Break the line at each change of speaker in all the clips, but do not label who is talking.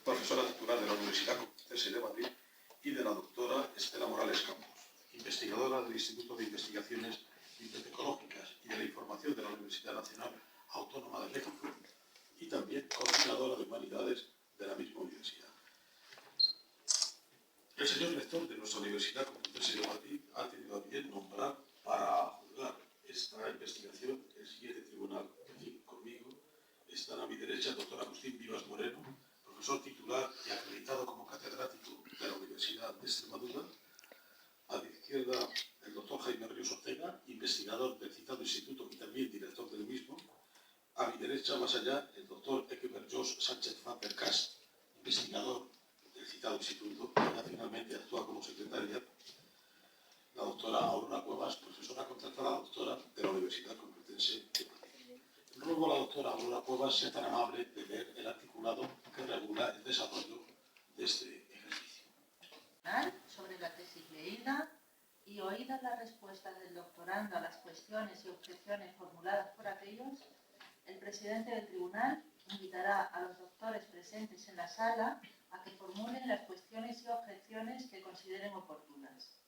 Profesora titular de la Universidad Complutense de Madrid, y de la doctora Estela Morales Campos, investigadora del Instituto de Investigaciones Bibliotecológicas y de la Información de la Universidad Nacional Autónoma de México, y también coordinadora de Humanidades de la misma universidad. El señor rector de nuestra Universidad Complutense de Madrid ha tenido a bien nombrar para juzgar esta investigación el siguiente tribunal. Aquí conmigo están a mi derecha el doctor Agustín Vivas Moreno, profesor titular y acreditado como catedrático de la Universidad de Extremadura. A mi izquierda el doctor Jaime Ríos Ortega, investigador del citado instituto y también director del mismo. A mi derecha, más allá, el doctor Ekeber Jos Sánchez Faber-Cast, investigador del citado instituto, y finalmente actúa como secretaria la doctora Aurora Cuevas, profesora contratada doctora de la Universidad Complutense de Madrid. Ruego a la doctora Aurora Cuevas sea tan amable de leer el articulado que regula el desarrollo de este ejercicio.
Sobre la tesis leída y oídas las respuestas del doctorando a las cuestiones y objeciones formuladas por aquellos, el presidente del tribunal invitará a los doctores presentes en la sala a que formulen las cuestiones y objeciones que consideren oportunas.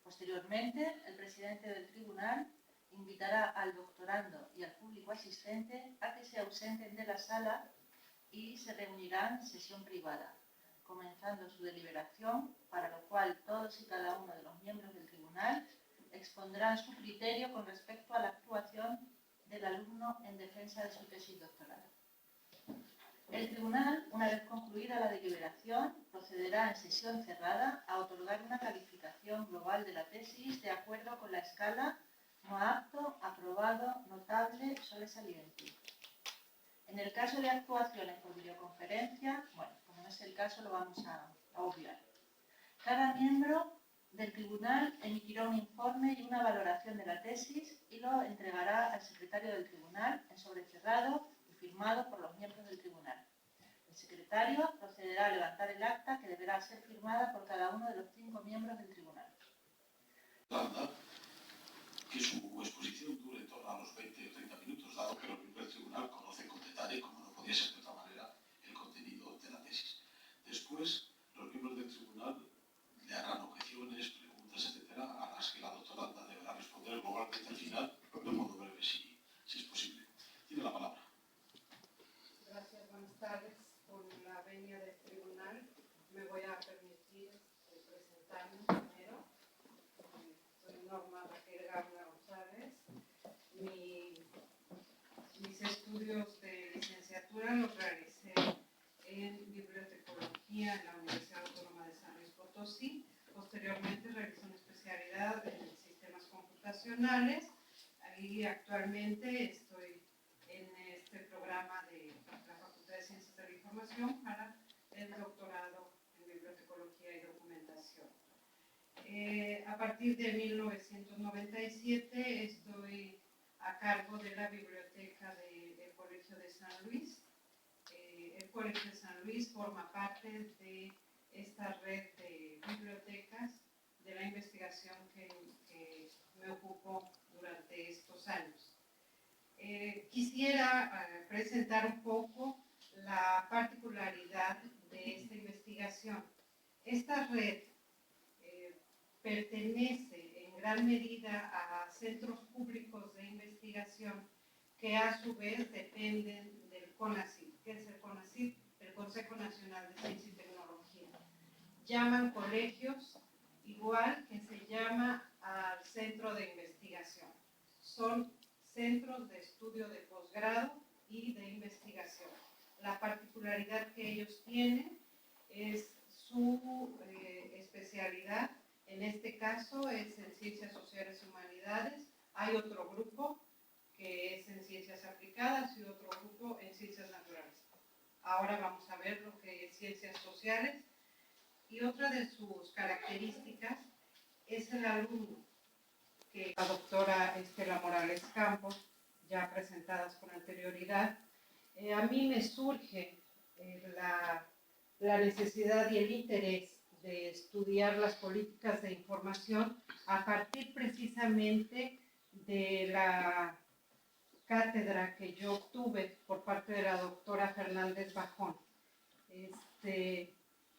Posteriormente, el presidente del tribunal invitará al doctorando y al público asistente a que se ausenten de la sala y se reunirán en sesión privada, comenzando su deliberación, para lo cual todos y cada uno de los miembros del tribunal expondrán su criterio con respecto a la actuación del alumno en defensa de su tesis doctoral. El tribunal, una vez concluida la deliberación, procederá en sesión cerrada a otorgar una calificación global de la tesis de acuerdo con la escala no apto, aprobado, notable, sobresaliente. En el caso de actuaciones por videoconferencia, bueno, como no es el caso, lo vamos a obviar. Cada miembro del tribunal emitirá un informe y una valoración de la tesis y lo entregará al secretario del tribunal en sobre cerrado y firmado por los miembros del tribunal. El secretario procederá a levantar el acta que deberá ser firmada por cada uno de los 5 miembros del tribunal.
Que su exposición dure en torno a los 20 o 30 minutos, dado que los miembros del tribunal conocen con detalle, como no podía ser de otra manera, el contenido de la tesis. Después, los miembros del tribunal le harán objeciones, preguntas, etcétera, a las que la doctoranda deberá responder globalmente al final, de modo breve, si es posible. Tiene la palabra.
Gracias, buenas tardes. Con la venia del tribunal me voy a permitir presentarme primero. Soy Norma Raquel Garna González. Mis estudios de licenciatura los realicé en bibliotecología en la Universidad Autónoma de San Luis Potosí. Posteriormente realicé una especialidad en sistemas computacionales. Ahí actualmente estoy en este programa de la Facultad de Ciencias de la Información para el doctorado en bibliotecología y documentación. A partir de 1997 estoy a cargo de la biblioteca del Colegio de San Luis. El Colegio de San Luis forma parte de esta red de bibliotecas de la investigación que me ocupó durante estos años. Quisiera presentar un poco la particularidad de esta investigación. Esta red pertenece en gran medida a centros públicos de investigación que a su vez dependen del CONACYT. ¿Qué es el CONACYT? El Consejo Nacional de Ciencia y Tecnología. Llaman colegios igual que se llama al centro de investigación. Son centros de estudio de posgrado y de investigación. La particularidad que ellos tienen es su especialidad. En este caso es en Ciencias Sociales y Humanidades. Hay otro grupo que es en Ciencias Aplicadas y otro grupo en Ciencias Naturales. Ahora vamos a ver lo que es Ciencias Sociales. Y otra de sus características es el alumno, que la doctora Estela Morales Campos, ya presentadas con anterioridad. A mí me surge la necesidad y el interés de estudiar las políticas de información a partir precisamente de la cátedra que yo obtuve por parte de la doctora Fernández Bajón.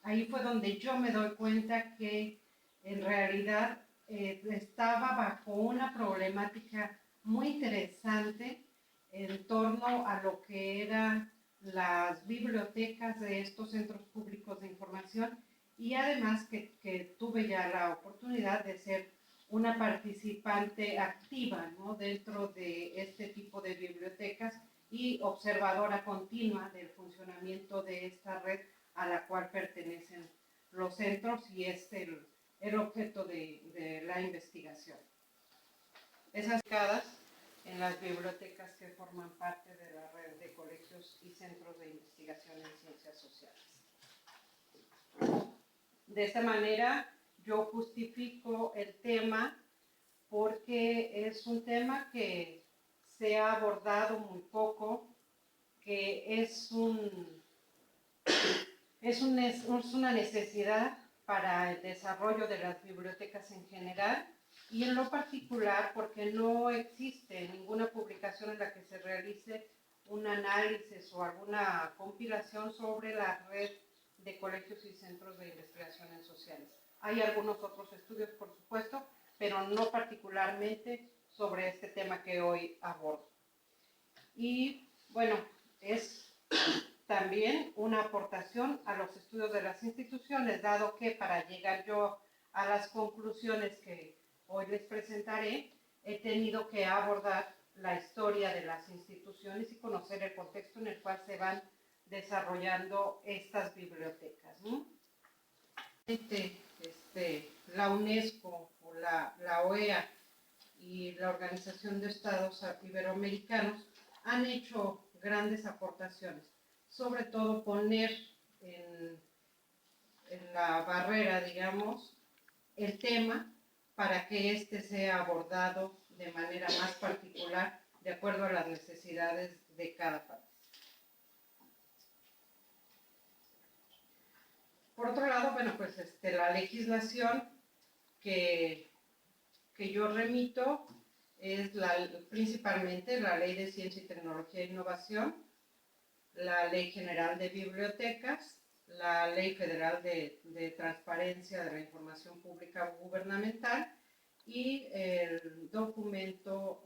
Ahí fue donde yo me doy cuenta que en realidad estaba bajo una problemática muy interesante en torno a lo que eran las bibliotecas de estos centros públicos de información y además que tuve ya la oportunidad de ser una participante activa, ¿no?, dentro de este tipo de bibliotecas y observadora continua del funcionamiento de esta red a la cual pertenecen los centros y es el objeto de la investigación. Esas dedicadas en las bibliotecas que forman parte de la red de colegios y centros de investigación en ciencias sociales. De esta manera yo justifico el tema porque es un tema que se ha abordado muy poco, que es una necesidad para el desarrollo de las bibliotecas en general y en lo particular porque no existe ninguna publicación en la que se realice un análisis o alguna compilación sobre la red de colegios y centros de investigaciones sociales. Hay algunos otros estudios, por supuesto, pero no particularmente sobre este tema que hoy abordo. Y bueno, es también una aportación a los estudios de las instituciones, dado que para llegar yo a las conclusiones que hoy les presentaré, he tenido que abordar la historia de las instituciones y conocer el contexto en el cual se van desarrollando estas bibliotecas, ¿no? La UNESCO o la OEA y la Organización de Estados Iberoamericanos han hecho grandes aportaciones, sobre todo poner en la barrera, digamos, el tema para que éste sea abordado de manera más particular de acuerdo a las necesidades de cada país. Por otro lado, bueno, pues la legislación que yo remito es principalmente la Ley de Ciencia y Tecnología e Innovación, la Ley General de Bibliotecas, la Ley Federal de Transparencia de la Información Pública Gubernamental y el documento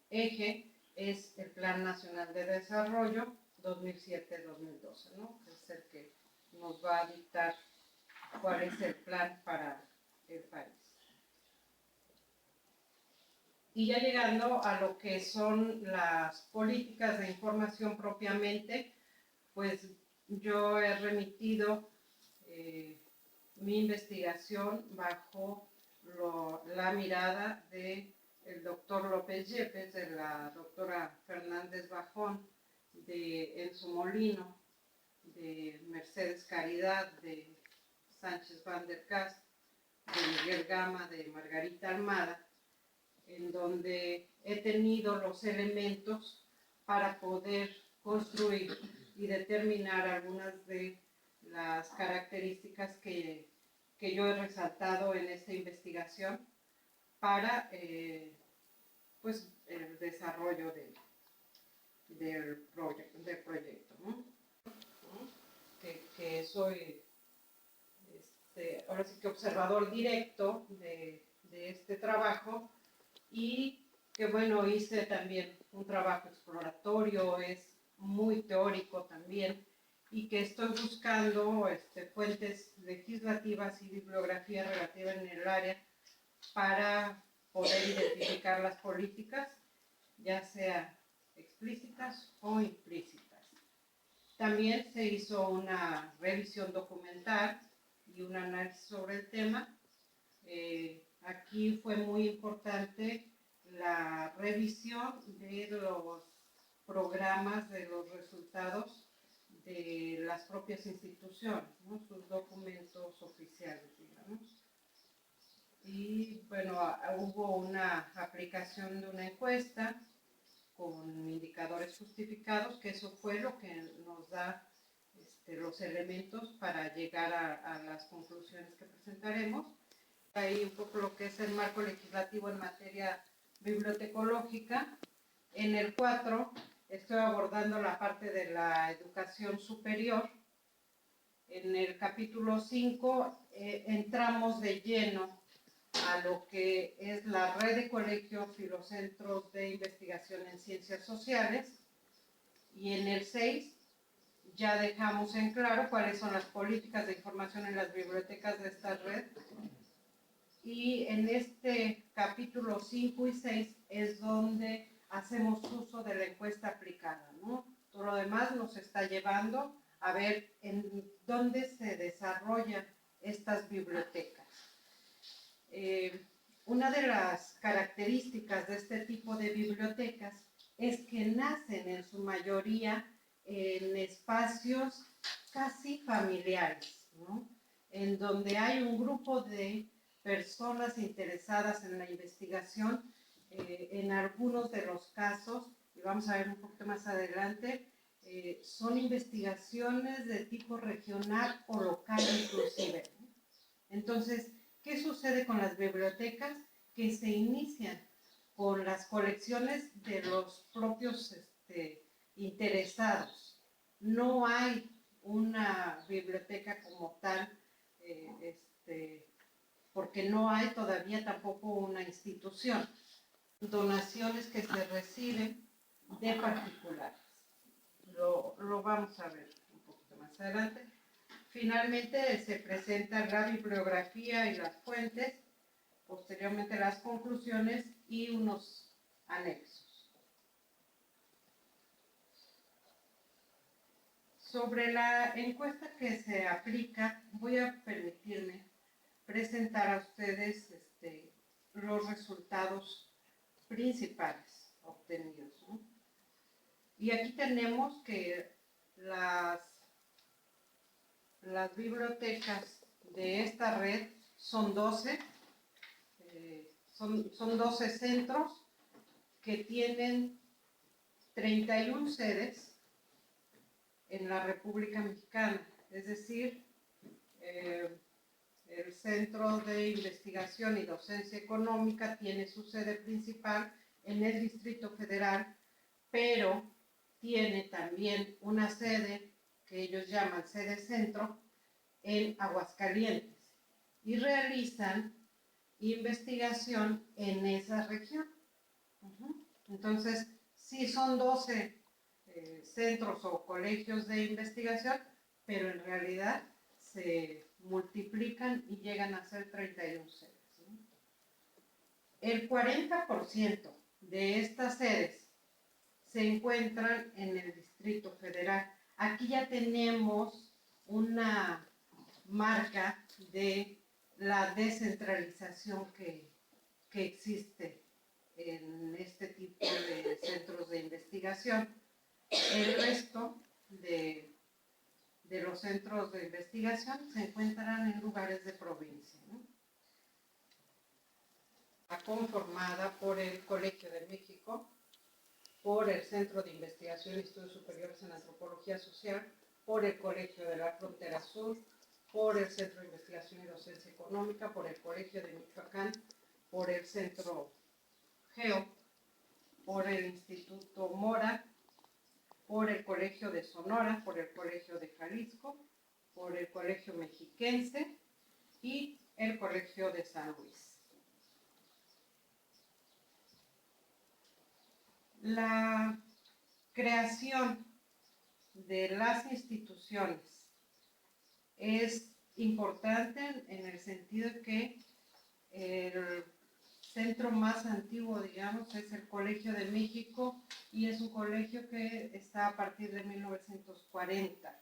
eje es el Plan Nacional de Desarrollo 2007-2012, ¿no? Es el que nos va a dictar cuál es el plan para el país. Y ya llegando a lo que son las políticas de información propiamente, pues yo he remitido mi investigación bajo la mirada del doctor López Yepes, de la doctora Fernández Bajón, de Enzo Molino, de Mercedes Caridad, de Sánchez Van der Kast, de Miguel Gama, de Margarita Almada, en donde he tenido los elementos para poder construir y determinar algunas de las características que yo he resaltado en esta investigación para pues, el desarrollo del proyecto, ¿no? Que soy ahora sí que observador directo de este trabajo y que bueno, hice también un trabajo exploratorio, es muy teórico también, y que estoy buscando fuentes legislativas y bibliografía relativa en el área para poder identificar las políticas, ya sea explícitas o implícitas. También se hizo una revisión documental y un análisis sobre el tema. Aquí fue muy importante la revisión de los programas, de los resultados de las propias instituciones, ¿no? Sus documentos oficiales, digamos. Y bueno, hubo una aplicación de una encuesta con indicadores justificados, que eso fue lo que nos da los elementos para llegar a las conclusiones que presentaremos. Ahí un poco lo que es el marco legislativo en materia bibliotecológica. En el 4 estoy abordando la parte de la educación superior. En el capítulo 5 entramos de lleno a lo que es la red de colegios y los centros de investigación en ciencias sociales. Y en el 6 ya dejamos en claro cuáles son las políticas de información en las bibliotecas de esta red. Y en este capítulo 5 y 6 es donde hacemos uso de la encuesta aplicada, ¿no? Todo lo demás nos está llevando a ver en dónde se desarrollan estas bibliotecas. Una de las características de este tipo de bibliotecas es que nacen en su mayoría en espacios casi familiares, ¿no? En donde hay un grupo de personas interesadas en la investigación, en algunos de los casos, y vamos a ver un poquito más adelante, son investigaciones de tipo regional o local inclusive, ¿no? Entonces, ¿qué sucede con las bibliotecas? Que se inician con las colecciones de los propios interesados. No hay una biblioteca como tal, porque no hay todavía tampoco una institución. Donaciones que se reciben de particulares. Lo vamos a ver un poquito más adelante. Finalmente se presenta la bibliografía y las fuentes, posteriormente las conclusiones y unos anexos. Sobre la encuesta que se aplica, voy a permitirme presentar a ustedes los resultados principales obtenidos, ¿no? Y aquí tenemos que las bibliotecas de esta red son 12, son 12 centros que tienen 31 sedes en la República Mexicana, es decir, el Centro de Investigación y Docencia Económica tiene su sede principal en el Distrito Federal, pero tiene también una sede que ellos llaman sede centro en Aguascalientes y realizan investigación en esa región. Entonces, sí son 12 centros o colegios de investigación, pero en realidad se multiplican y llegan a ser 31 sedes. El 40% de estas sedes se encuentran en el Distrito Federal. Aquí ya tenemos una marca de la descentralización que existe en este tipo de centros de investigación. El resto de los centros de investigación se encuentran en lugares de provincia, ¿no? Está conformada por el Colegio de México, por el Centro de Investigación y Estudios Superiores en Antropología Social, por el Colegio de la Frontera Sur, por el Centro de Investigación y Docencia Económica, por el Colegio de Michoacán, por el Centro GEO, por el Instituto Mora, por el Colegio de Sonora, por el Colegio de Jalisco, por el Colegio Mexiquense y el Colegio de San Luis. La creación de las instituciones es importante en el sentido de que el centro más antiguo, digamos, es el Colegio de México y es un colegio que está a partir de 1940.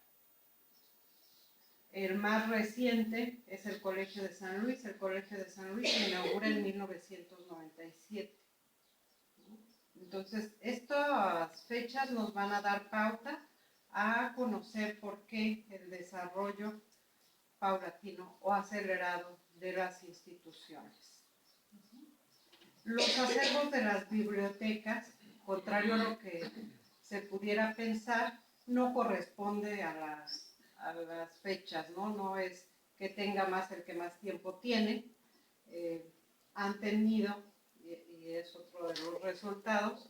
El más reciente es el Colegio de San Luis. El Colegio de San Luis se inaugura en 1997. Entonces, estas fechas nos van a dar pauta a conocer por qué el desarrollo paulatino o acelerado de las instituciones. Los acervos de las bibliotecas, contrario a lo que se pudiera pensar, no corresponde a las fechas, ¿no? No es que tenga más el que más tiempo tiene. Han tenido, y es otro de los resultados,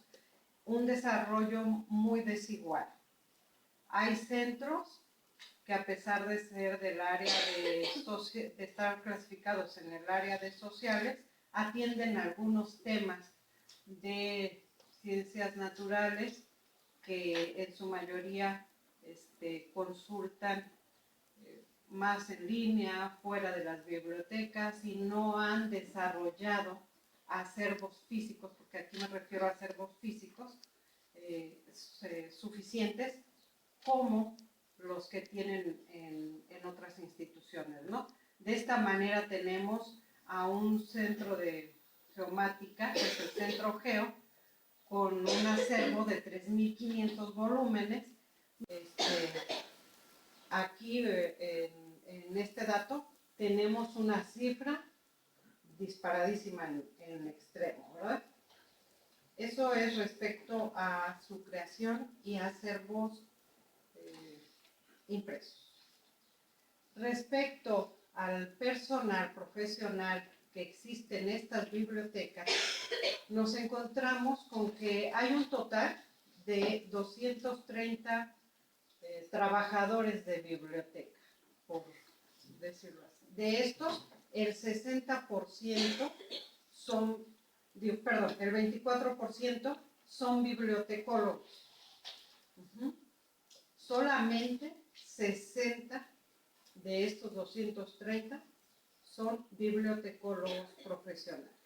un desarrollo muy desigual. Hay centros que, a pesar de ser del área de estar clasificados en el área de sociales, atienden algunos temas de ciencias naturales que en su mayoría consultan más en línea, fuera de las bibliotecas, y no han desarrollado acervos físicos, porque aquí me refiero a acervos físicos suficientes como los que tienen en otras instituciones, ¿no? De esta manera tenemos a un centro de geomática, que es el Centro Geo, con un acervo de 3.500 volúmenes. Aquí en este dato tenemos una cifra disparadísima en extremo, ¿verdad? Eso es respecto a su creación y acervos impresos. Respecto al personal profesional que existe en estas bibliotecas, nos encontramos con que hay un total de 230 trabajadores de biblioteca, por decirlo así. De estos, el 60% son, el 24% son bibliotecólogos. Solamente 60 de estos 230 son bibliotecólogos profesionales.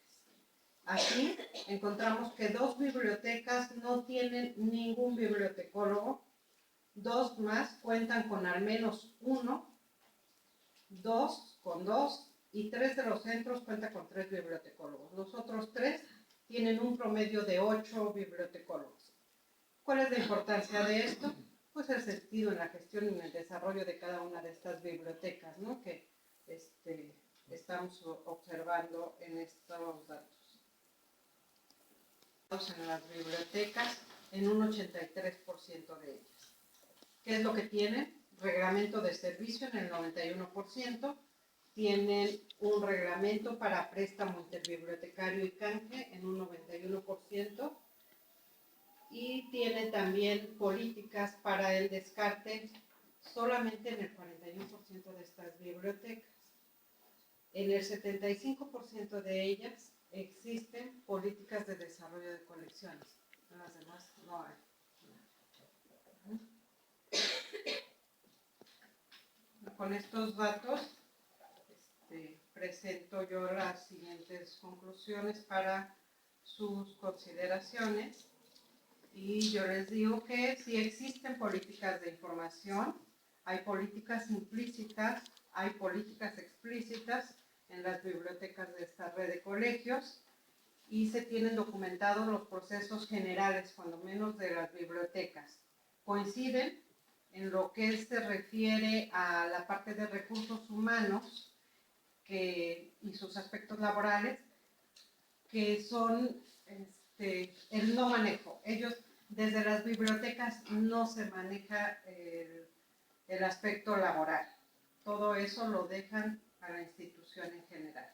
Aquí encontramos que 2 bibliotecas no tienen ningún bibliotecólogo, 2 más cuentan con al menos 1, 2 con 2 y 3 de los centros cuentan con 3 bibliotecólogos. Los otros 3 tienen un promedio de 8 bibliotecólogos. ¿Cuál es la importancia de esto? Pues el sentido en la gestión y en el desarrollo de cada una de estas bibliotecas, ¿no? Que estamos observando en estos datos. En las bibliotecas, en un 83% de ellas. ¿Qué es lo que tienen? Reglamento de servicio en el 91%, tienen un reglamento para préstamo interbibliotecario y canje en un 91%, y tiene también políticas para el descarte solamente en el 41% de estas bibliotecas. En el 75% de ellas existen políticas de desarrollo de colecciones, en las demás no hay. Con estos datos presento yo las siguientes conclusiones para sus consideraciones. Y yo les digo que sí existen políticas de información, hay políticas implícitas, hay políticas explícitas en las bibliotecas de esta red de colegios, y se tienen documentados los procesos generales, cuando menos, de las bibliotecas. Coinciden en lo que se refiere a la parte de recursos humanos y sus aspectos laborales, que son el no manejo. Ellos, desde las bibliotecas, no se maneja el aspecto laboral. Todo eso lo dejan a la institución en general.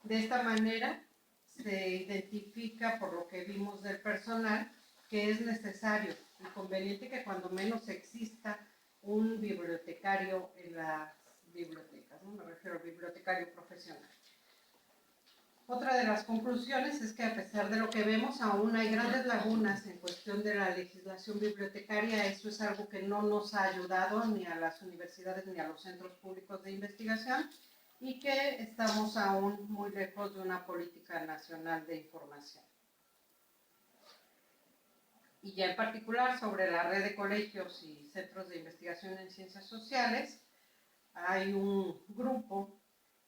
De esta manera se identifica, por lo que vimos del personal, que es necesario y conveniente que cuando menos exista un bibliotecario en las bibliotecas, ¿no? Me refiero al bibliotecario profesional. Otra de las conclusiones es que, a pesar de lo que vemos, aún hay grandes lagunas en cuestión de la legislación bibliotecaria. Eso es algo que no nos ha ayudado ni a las universidades ni a los centros públicos de investigación, y que estamos aún muy lejos de una política nacional de información. Y ya en particular sobre la red de colegios y centros de investigación en ciencias sociales, hay un grupo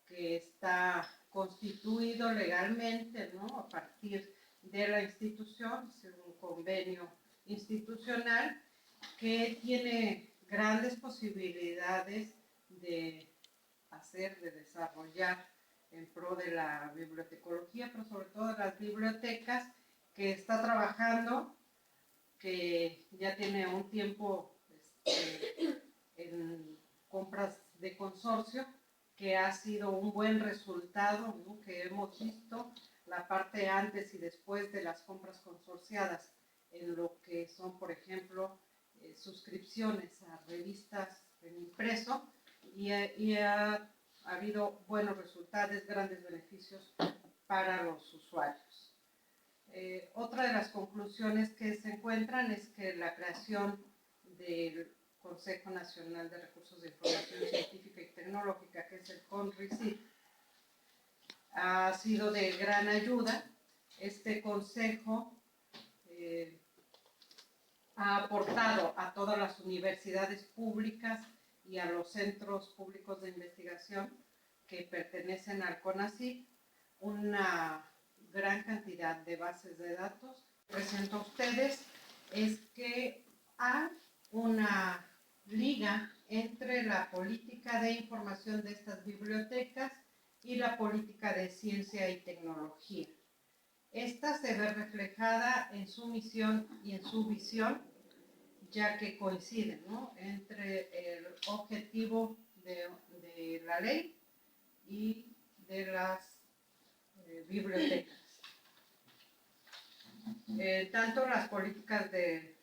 que está constituido legalmente, ¿no?, a partir de la institución, es un convenio institucional que tiene grandes posibilidades de desarrollar en pro de la bibliotecología, pero sobre todo de las bibliotecas, que está trabajando, que ya tiene un tiempo en compras de consorcio, que ha sido un buen resultado, ¿no?, que hemos visto la parte antes y después de las compras consorciadas en lo que son, por ejemplo, suscripciones a revistas en impreso, y ha habido buenos resultados, grandes beneficios para los usuarios. Otra de las conclusiones que se encuentran es que la creación del Consejo Nacional de Recursos de Información Científica y Tecnológica, que es el CONRICIT, ha sido de gran ayuda. Este consejo ha aportado a todas las universidades públicas y a los centros públicos de investigación que pertenecen al CONACYT una gran cantidad de bases de datos. Lo que presento a ustedes es que hay una liga entre la política de información de estas bibliotecas y la política de ciencia y tecnología. Esta se ve reflejada en su misión y en su visión, ya que coinciden, ¿no?, entre el objetivo de la ley y de las bibliotecas. Tanto las políticas de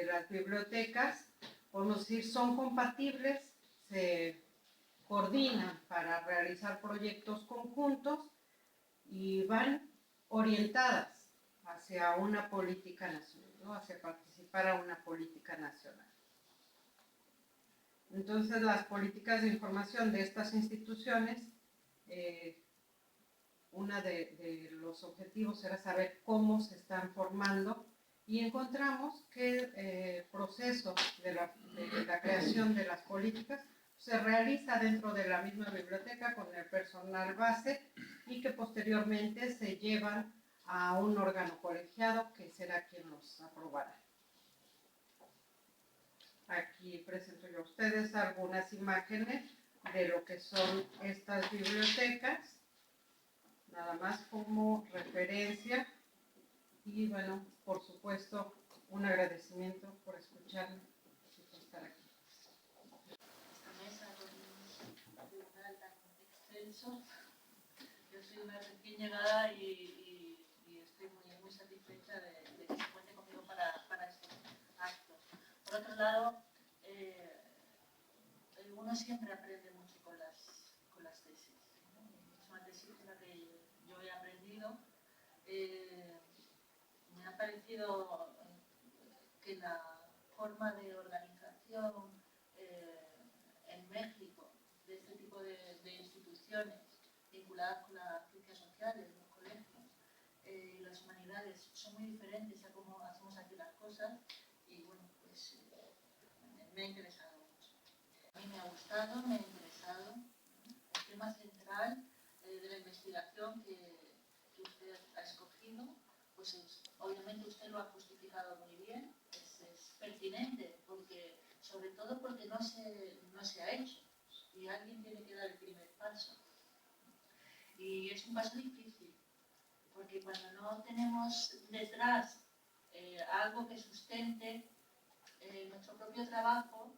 las bibliotecas, podemos decir, son compatibles, se coordinan para realizar proyectos conjuntos y van orientadas hacia una política nacional, ¿no?, hacia participar a una política nacional. Entonces, las políticas de información de estas instituciones, uno de los objetivos era saber cómo se están formando, y encontramos que el proceso de la creación de las políticas se realiza dentro de la misma biblioteca con el personal base, y que posteriormente se llevan a un órgano colegiado que será quien los aprobará. Aquí presento yo a ustedes algunas imágenes de lo que son estas bibliotecas, nada más como referencia. Y bueno, por supuesto, un agradecimiento por escucharme y por estar aquí.
Esta mesa con un tribunal tan extenso. Yo soy una recién llegada y estoy muy satisfecha de que se cuente conmigo para estos actos. Por otro lado, uno siempre aprende mucho con las tesis, ¿no? Es una tesis con la que yo he aprendido. Me ha parecido que la forma de organización en México de este tipo de instituciones vinculadas con las ciencias sociales, los colegios, las humanidades, son muy diferentes a cómo hacemos aquí las cosas, y bueno, pues me ha interesado mucho. A mí me ha gustado, me ha interesado. El tema central de la investigación que usted ha escogido, pues obviamente usted lo ha justificado muy bien, es pertinente, sobre todo porque no se ha hecho, y alguien tiene que dar el primer paso. Y es un paso difícil, porque cuando no tenemos detrás algo que sustente nuestro propio trabajo,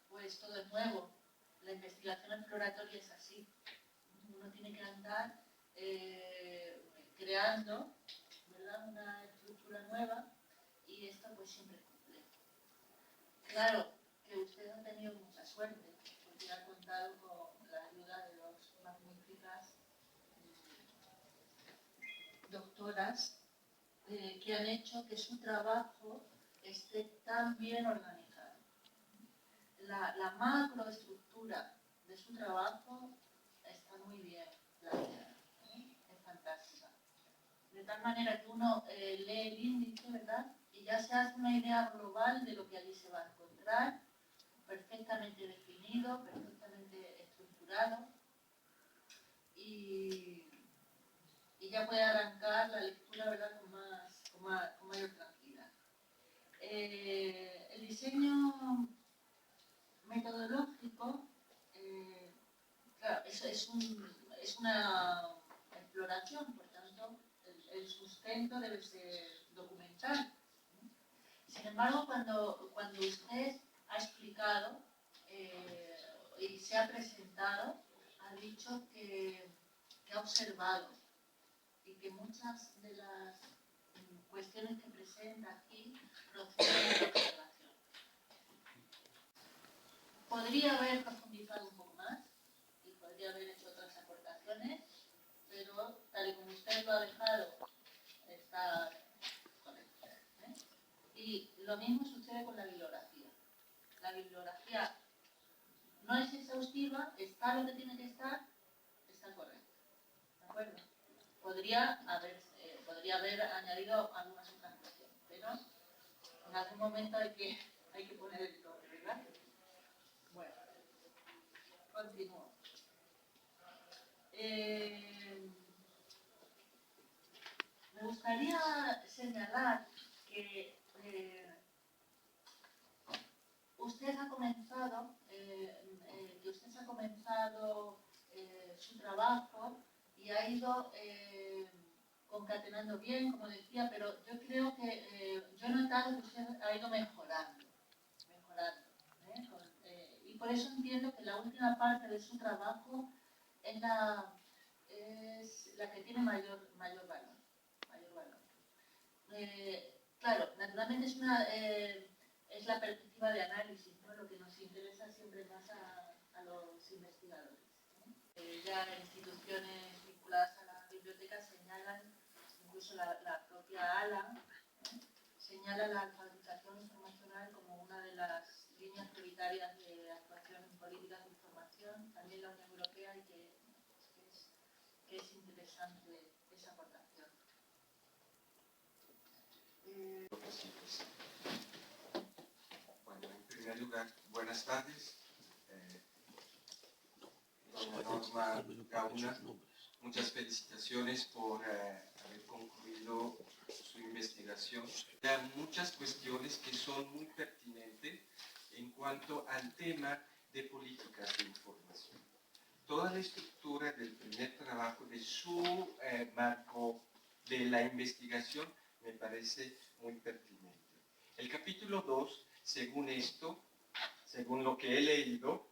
pues todo es nuevo. La investigación exploratoria es así. Uno tiene que andar creando, ¿verdad?, una estructura nueva, y esto pues siempre es complejo. Claro que usted ha tenido mucha suerte, porque ha contado con la ayuda de dos magníficas doctoras que han hecho que su trabajo esté tan bien organizado. La macroestructura de su trabajo está muy bien planteada, es fantástica. De tal manera que uno lee el índice, ¿verdad?, y ya se hace una idea global de lo que allí se va a encontrar, perfectamente definido, perfectamente estructurado, y ya puede arrancar la lectura, ¿verdad?, con mayor tranquilidad. El diseño metodológico, claro, es una exploración, por tanto, el sustento debe ser documental. Sin embargo, cuando usted ha explicado y se ha presentado, ha dicho que ha observado, y que muchas de las cuestiones que presenta aquí proceden de la observación. Podría haber profundizado un poco más y podría haber hecho otras aportaciones, pero tal y como usted lo ha dejado, está correcto, ¿eh? Y lo mismo sucede con la bibliografía. La bibliografía no es exhaustiva, está lo que tiene que estar, está correcto. ¿De acuerdo? Podría haber añadido algunas otras cuestiones, pero en algún momento hay que poner el toque, ¿verdad? Bueno, continúo. Me gustaría señalar que usted ha comenzado su trabajo y ha ido concatenando bien, como decía, pero yo creo que yo he notado que usted ha ido mejorando, y por eso entiendo que la última parte de su trabajo es la que tiene mayor valor. Claro, naturalmente es la perspectiva de análisis, ¿no?, lo que nos interesa siempre más a los investigadores. Ya instituciones vinculadas a la biblioteca señalan, incluso la propia ALA, señala la alfabetización informacional como una de las líneas prioritarias de actuación
primer lugar, buenas tardes. Doña Norma Gauna, muchas felicitaciones por haber concluido su investigación. Hay muchas cuestiones que son muy pertinentes en cuanto al tema de políticas de información. Toda la estructura del primer trabajo, de su marco de la investigación, me parece muy pertinente. El capítulo 2, según esto, según lo que he leído,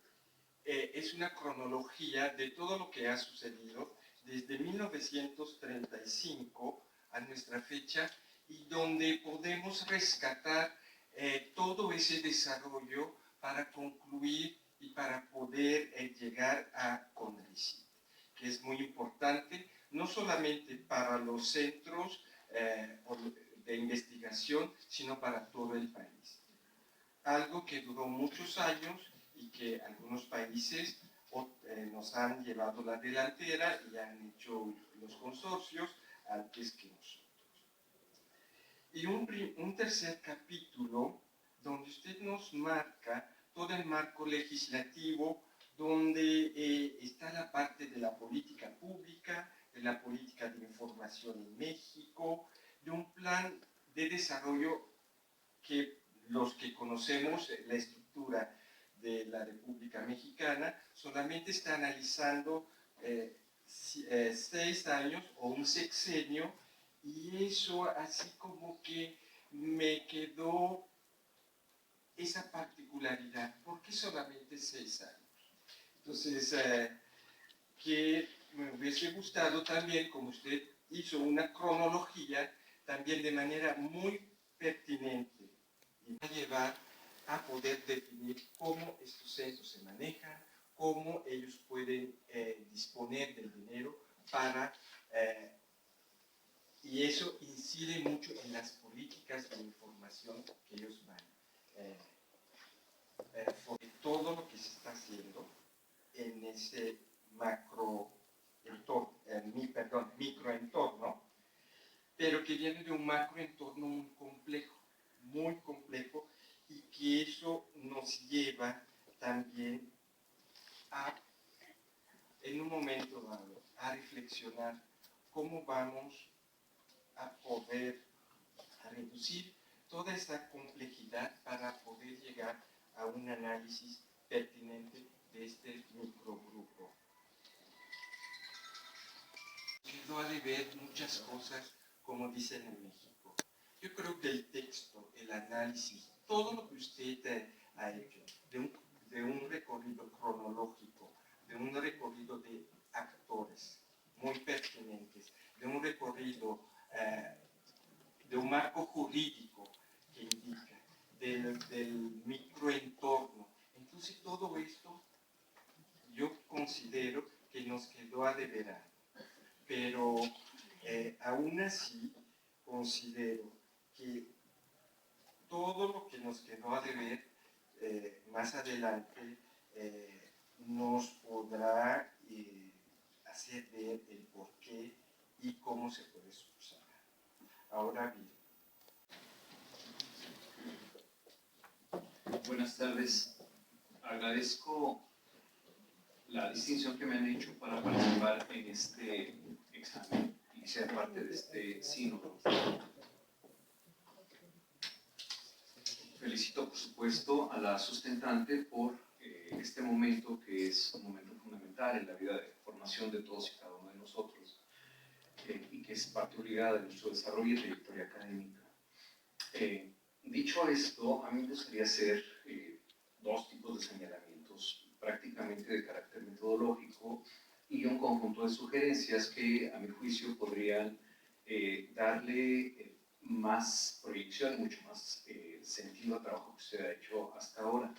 es una cronología de todo lo que ha sucedido desde 1935 a nuestra fecha y donde podemos rescatar todo ese desarrollo para concluir y para poder llegar a CONACYT, que es muy importante, no solamente para los centros de investigación, sino para todo el país. Algo que duró muchos años y que algunos países nos han llevado la delantera y han hecho los consorcios antes que nosotros. Y un tercer capítulo donde usted nos marca todo el marco legislativo, donde está la parte de la política pública, de la política de información en México, de un plan de desarrollo que los que conocemos la estructura de la República Mexicana solamente está analizando 6 años o un sexenio, y eso así como que me quedó esa particularidad. ¿Por qué solamente 6 años? Entonces, que me hubiese gustado también, como usted hizo una cronología, también de manera muy pertinente, y va a llevar a poder definir cómo estos centros se manejan, cómo ellos pueden disponer del dinero para, y eso incide mucho en las políticas de información que ellos van, sobre todo lo que se está haciendo en ese microentorno, pero que viene de un macroentorno muy complejo, y que eso nos lleva también a, en un momento dado, a reflexionar cómo vamos a poder reducir toda esta complejidad para poder llegar a un análisis pertinente de este microgrupo. Quedó a deber muchas cosas, como dicen en México. Yo creo que el texto, el análisis, todo lo que usted ha hecho, de un recorrido cronológico, de un recorrido de actores muy pertinentes, de un recorrido de un marco jurídico que indica, del microentorno. Entonces todo esto yo considero que nos quedó a deber, pero aún así considero que todo lo que nos quedó a deber más adelante nos podrá hacer ver el por qué y cómo se puede subsanar. Ahora bien.
Buenas tardes. Agradezco la distinción que me han hecho para participar en este examen y ser parte de este sínodo. Felicito, por supuesto, a la sustentante por este momento, que es un momento fundamental en la vida de formación de todos y cada uno de nosotros, y que es parte obligada de nuestro desarrollo y trayectoria académica. Dicho esto, a mí me gustaría hacer dos tipos de señalamientos prácticamente de carácter metodológico y un conjunto de sugerencias que, a mi juicio, podrían darle más proyección, mucho más sentido al trabajo que usted ha hecho hasta ahora.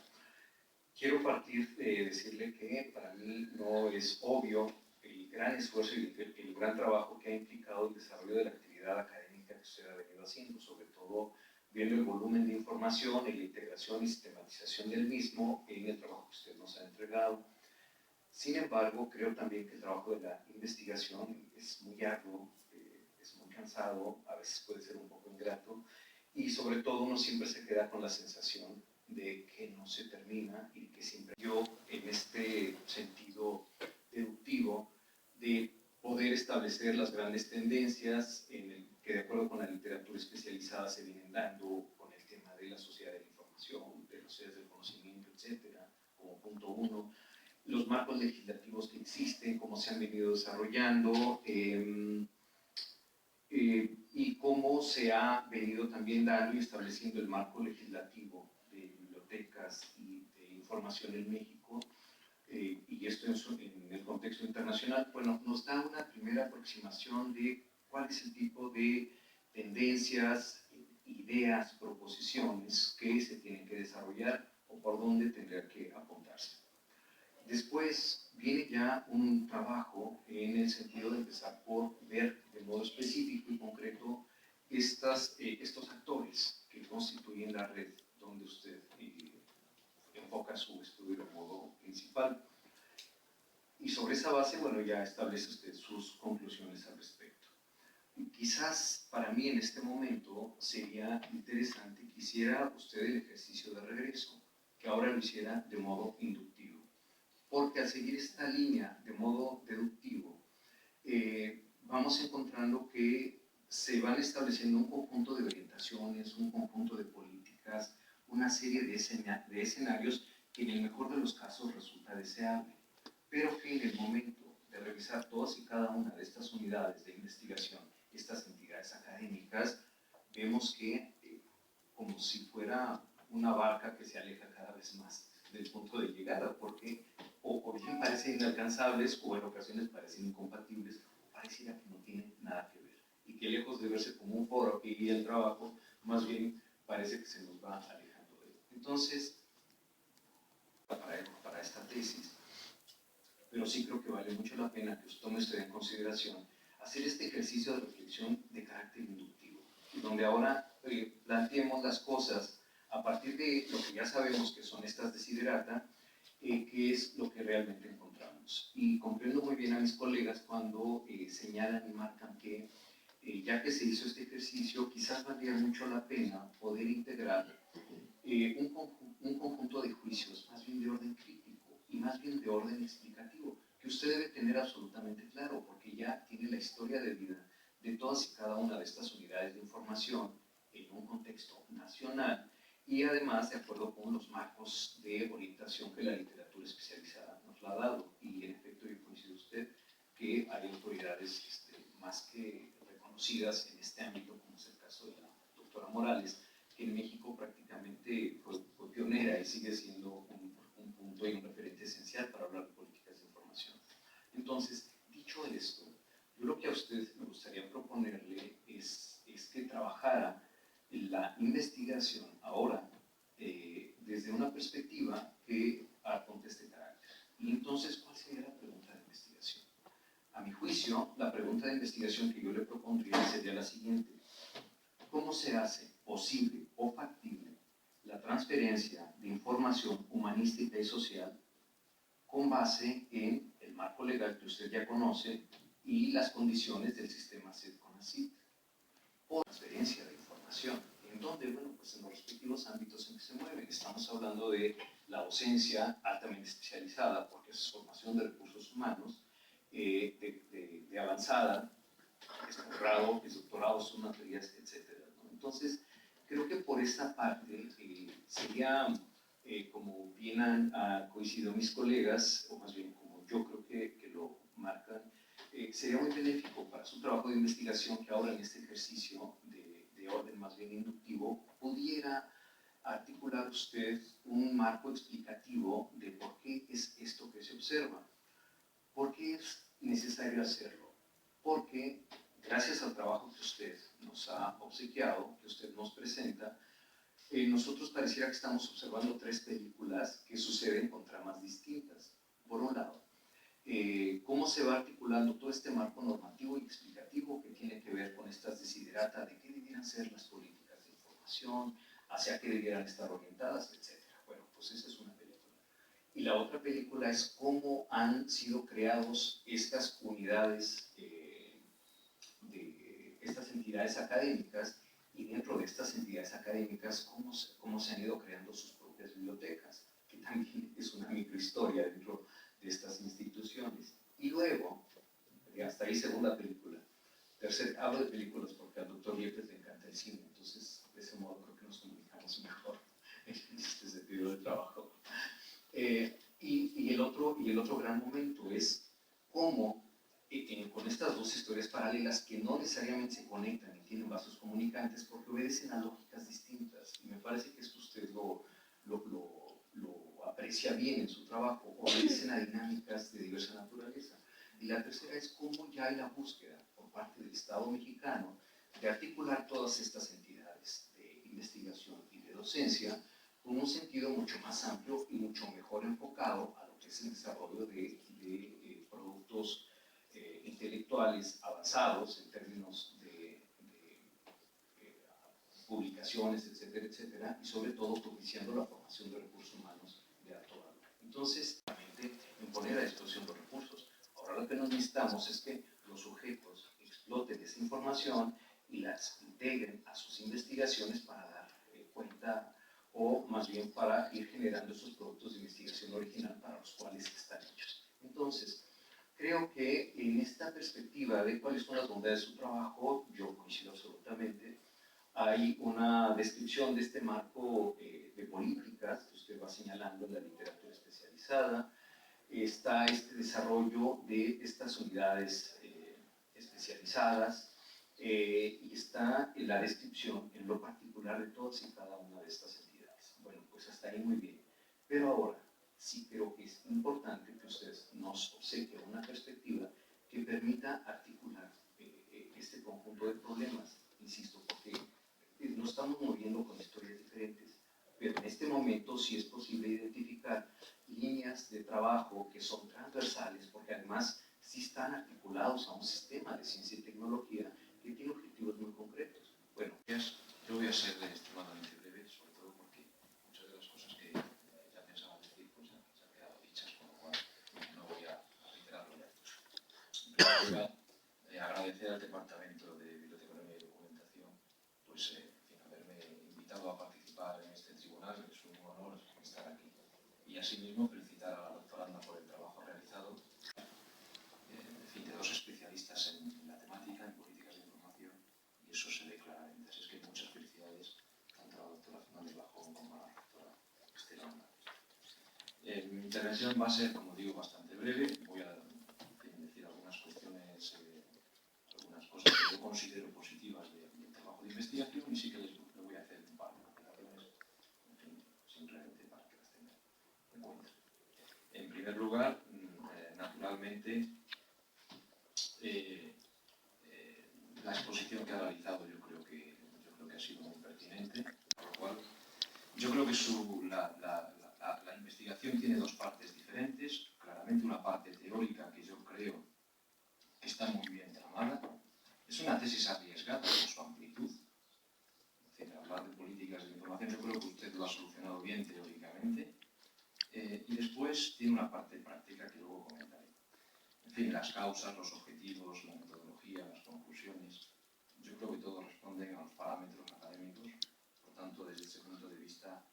Quiero partir de decirle que para mí no es obvio el gran esfuerzo y el gran trabajo que ha implicado el desarrollo de la actividad académica que usted ha venido haciendo, sobre todo viendo el volumen de información y la integración y sistematización del mismo en el trabajo que usted nos ha entregado. Sin embargo, creo también que el trabajo de la investigación es muy arduo, es muy cansado, a veces puede ser un poco ingrato, y sobre todo uno siempre se queda con la sensación de que no se termina y que siempre yo en este sentido deductivo de poder establecer las grandes tendencias que de acuerdo con la literatura especializada se vienen dando con el tema de la sociedad de la información, de las sociedades del conocimiento, etcétera, como punto uno, los marcos legislativos que existen, cómo se han venido desarrollando, y cómo se ha venido también dando y estableciendo el marco legislativo de bibliotecas y de información en México, y esto en el contexto internacional, bueno, nos da una primera aproximación de cuál es el tipo de tendencias, ideas, proposiciones que se tienen que desarrollar o por dónde tendría que apuntarse. Después viene ya un trabajo en el sentido de empezar por ver de modo específico y concreto estos actores que constituyen la red donde usted enfoca su estudio de modo principal. Y sobre esa base, bueno, ya establece usted sus conclusiones al respecto. Y quizás para mí en este momento sería interesante que hiciera usted el ejercicio de regreso, que ahora lo hiciera de modo inductivo. Porque al seguir esta línea de modo deductivo, vamos encontrando que se van estableciendo un conjunto de orientaciones, un conjunto de políticas, una serie de escenarios que en el mejor de los casos resulta deseable, pero que en el momento de revisar todas y cada una de estas unidades de investigación, estas entidades académicas, vemos que como si fuera una barca que se aleja cada vez más del punto de llegada, porque o bien parecen inalcanzables o en ocasiones parecen incompatibles, o pareciera que no tienen nada que ver, y que lejos de verse como un foro que guía el trabajo, más bien parece que se nos va alejando de él. Entonces, para esta tesis, pero sí creo que vale mucho la pena que tome usted en consideración hacer este ejercicio de reflexión de carácter inductivo, donde ahora planteemos las cosas a partir de lo que ya sabemos que son estas desiderata, qué es lo que realmente encontramos. Y comprendo muy bien a mis colegas cuando señalan y marcan que ya que se hizo este ejercicio, quizás valdría mucho la pena poder integrar un conjunto de juicios, más bien de orden crítico y más bien de orden explicativo, que usted debe tener absolutamente claro, porque ya tiene la historia de vida de todas y cada una de estas unidades de información en un contexto nacional, y además de acuerdo con los marcos de orientación que la literatura especializada nos la ha dado. Y en efecto, yo coincido usted que hay autoridades más que reconocidas en este ámbito, como es el caso de la doctora Morales, que en México prácticamente fue pionera y sigue siendo un punto y un referente esencial para hablar de políticas de información. Entonces, dicho esto, yo lo que a usted me gustaría proponerle es que trabajara la investigación ahora desde una perspectiva que apunte este carácter. Y entonces, ¿cuál sería la pregunta de investigación? A mi juicio, la pregunta de investigación que yo le propondría sería la siguiente: ¿cómo se hace posible o factible la transferencia de información humanística y social con base en el marco legal que usted ya conoce y las condiciones del sistema CED-CONACYT? O transferencia de información, en donde, bueno, pues en los respectivos ámbitos en que se mueven. Estamos hablando de la docencia altamente especializada, porque es formación de recursos humanos, de avanzada, es posgrado, es doctorado, son materias, etc. ¿no? Entonces, creo que por esta parte sería, como bien han coincidido mis colegas, o más bien como yo creo que lo marcan, sería muy benéfico para su trabajo de investigación que ahora en este ejercicio de orden más bien inductivo pudiera articular usted un marco explicativo de por qué es esto que se observa. ¿Por qué es necesario hacerlo? Porque gracias al trabajo que usted nos ha obsequiado, que usted nos presenta, nosotros pareciera que estamos observando tres películas que suceden con tramas distintas. Por un lado, cómo se va articulando todo este marco normativo y explicativo que tiene que ver con estas desiderata de qué debieran ser las políticas de información, hacia qué debieran estar orientadas, etc. Bueno, pues esa es una película. Y la otra película es cómo han sido creados estas unidades de estas entidades académicas, y dentro de estas entidades académicas cómo se han ido creando sus propias propias bibliotecas, que también es una microhistoria dentro de estas instituciones. Y luego, hasta ahí segunda película. Tercera, hablo de películas porque al doctor Yepes le encanta el cine, entonces de ese modo creo que nos comunicamos mejor en este sentido de trabajo. Y el otro gran momento es cómo con estas dos historias paralelas que no necesariamente se conectan y tienen vasos comunicantes porque obedecen a lógicas distintas. Y me parece que esto usted lo aprecia bien en su trabajo, obedecen a dinámicas de diversa naturaleza. Y la tercera es cómo ya hay la búsqueda por parte del Estado mexicano de articular todas estas entidades de investigación y de docencia con un sentido mucho más amplio y mucho mejor enfocado a lo que es el desarrollo de productos intelectuales avanzados en términos de publicaciones, etcétera, etcétera, y sobre todo propiciando la formación de recursos humanos de alto valor. Entonces, realmente, en poner a disposición los recursos. Ahora lo que nos necesitamos es que los sujetos exploten esa información y las integren a sus investigaciones para dar cuenta, o más bien para ir generando esos productos de investigación original para los cuales están hechos. Entonces, creo que en esta perspectiva de cuáles son las bondades de su trabajo, yo coincido absolutamente. Hay una descripción de este marco de políticas que usted va señalando en la literatura especializada. Está este desarrollo de estas unidades especializadas y está la descripción en lo particular de todas y cada una de estas entidades. Bueno, pues hasta ahí muy bien. Pero ahora sí creo que es importante que usted nos obsequie una perspectiva que permita articular este conjunto de problemas, insisto, porque nos estamos moviendo con historias diferentes, pero en este momento sí es posible identificar líneas de trabajo que son transversales, porque además sí están articulados a un sistema de ciencia y tecnología que tiene objetivos muy concretos. Bueno,
yo voy a ser extremadamente breve, sobre todo porque muchas de las cosas que ya pensaba decir pues ya se han quedado dichas, con lo cual no voy a reiterarlo ya. En primer lugar, agradecer al Departamento de Bibliotecología y Documentación pues, haberme invitado a participar en este tribunal, es un honor estar aquí. Y asimismo felicitar a la doctoranda por el trabajo realizado, de dos especialistas en la temática, en políticas de información, y eso se ve claramente. Así es que muchas felicidades tanto a la doctora Fernández Bajón como a la doctora Estela Hernández. Mi intervención va a ser, como digo, bastante breve. Voy a decir algunas cuestiones, algunas cosas que yo considero positivas del trabajo de investigación y sí que le voy a hacer un par de aplicaciones, en fin, simplemente para que las tengan en cuenta. En primer lugar, naturalmente, la exposición que ha realizado yo creo que ha sido muy pertinente, por lo cual yo creo que la investigación tiene dos partes diferentes, claramente una parte teórica que yo creo que está muy bien tramada, es una tesis arriesgada por su amplitud, es decir, hablar de políticas de información yo creo que usted lo ha solucionado bien teóricamente, y después tiene una parte práctica que luego comentaré. En fin, las causas, los objetivos, la metodología, las conclusiones, yo creo que todos responden a los parámetros académicos, por tanto, desde ese punto de vista,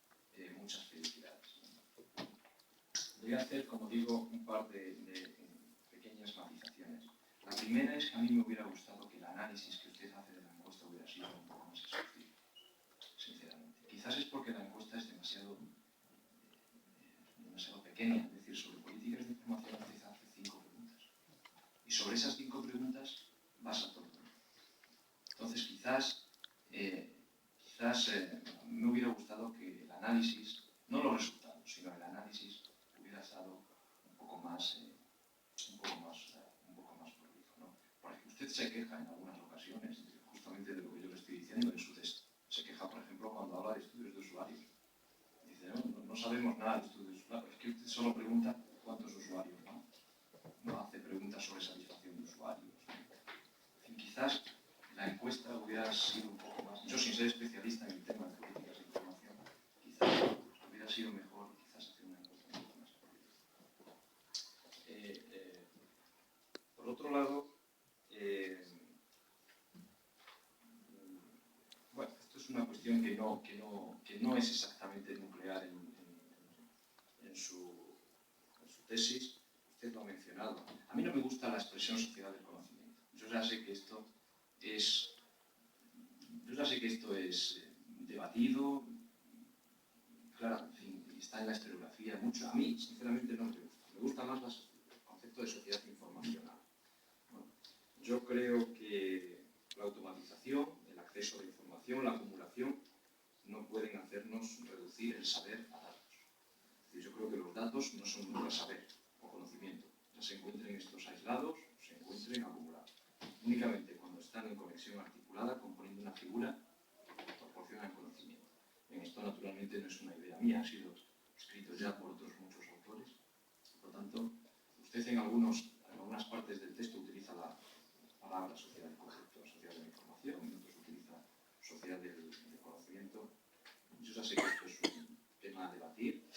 muchas felicidades. Voy a hacer, como digo, un par de pequeñas matizaciones. La primera es que a mí me hubiera gustado que el análisis que usted hace de la encuesta hubiera sido un poco más exhaustivo, sinceramente. Quizás es porque la encuesta es demasiado pequeña, es decir, sobre políticas de información usted hace 5 preguntas. Y sobre esas 5 preguntas basa todo. Entonces, quizás me hubiera gustado que el análisis, no los resultados, sino el análisis hubiera estado un poco más prolijo, ¿no? Porque usted se queja en algunas ocasiones justamente de lo que yo le estoy diciendo en su test. Se queja, por ejemplo, cuando habla de estudios de usuarios. Dice, no sabemos nada de estudios de usuarios. Es que usted solo pregunta cuántos usuarios, ¿no? No hace preguntas sobre satisfacción de usuarios, ¿no? En fin, quizás la encuesta hubiera sido un poco más... Yo, sin ser especialista en el tema de políticas de información, quizás hubiera sido mejor hacer una encuesta un poco más política. Por otro lado, bueno, esto es una cuestión que no es exactamente nuclear en tesis, usted lo ha mencionado. A mí no me gusta la expresión sociedad del conocimiento. Yo ya sé que esto es debatido, claro, en fin, está en la historiografía mucho. A mí, sinceramente, no me gusta. Me gusta más el concepto de sociedad informacional. Bueno, yo creo que la automatización, el acceso a la información, la acumulación, no pueden hacernos reducir el saber a datos. Es decir, yo creo que los datos no son nunca saber o conocimiento. Ya se encuentren estos aislados o se encuentren acumulados. Únicamente cuando están en conexión articulada, componiendo una figura, proporcionan conocimiento. En esto, naturalmente, no es una idea mía, ha sido escrito ya por otros muchos autores. Por lo tanto, usted en algunas partes del texto utiliza la palabra sociedad del concepto, sociedad de la información, en otros utiliza sociedad del conocimiento. Yo ya sé que esto es un tema a debatir,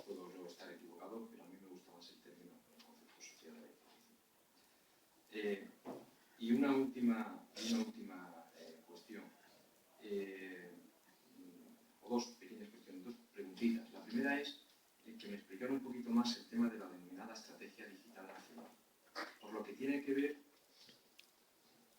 puedo yo estar equivocado, pero a mí me gusta más el término, el concepto sociedad de la información. Y una última cuestión, o dos pequeñas cuestiones, dos preguntitas. La primera es que me explicara un poquito más el tema de la denominada estrategia digital nacional, por lo que tiene que ver